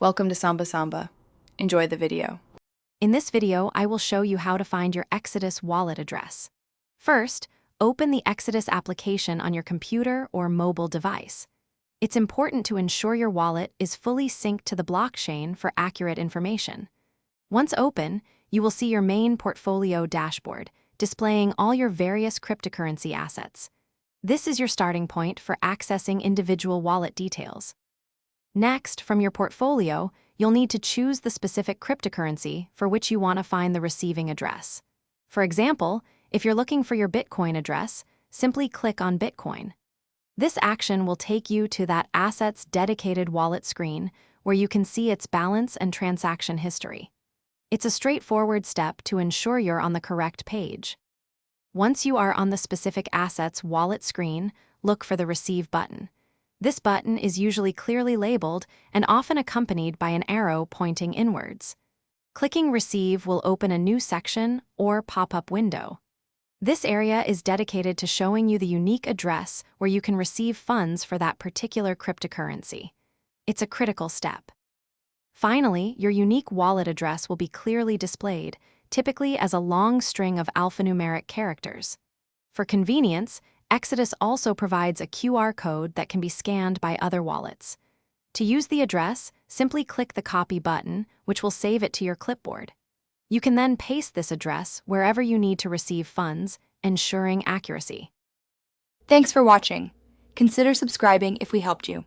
Welcome to Samba Samba. Enjoy the video. In this video, I will show you how to find your Exodus wallet address. First, open the Exodus application on your computer or mobile device. It's important to ensure your wallet is fully synced to the blockchain for accurate information. Once open, you will see your main portfolio dashboard, displaying all your various cryptocurrency assets. This is your starting point for accessing individual wallet details. Next, from your portfolio, you'll need to choose the specific cryptocurrency for which you want to find the receiving address. For example, if you're looking for your Bitcoin address, simply click on Bitcoin. This action will take you to that asset's dedicated wallet screen where you can see its balance and transaction history. It's a straightforward step to ensure you're on the correct page. Once you are on the specific asset's wallet screen, look for the Receive button. This button is usually clearly labeled and often accompanied by an arrow pointing inwards. Clicking Receive will open a new section or pop-up window. This area is dedicated to showing you the unique address where you can receive funds for that particular cryptocurrency. It's a critical step. Finally, your unique wallet address will be clearly displayed, typically as a long string of alphanumeric characters. For convenience, Exodus also provides a QR code that can be scanned by other wallets. To use the address, simply click the Copy button, which will save it to your clipboard. You can then paste this address wherever you need to receive funds, ensuring accuracy. Thanks for watching. Consider subscribing if we helped you.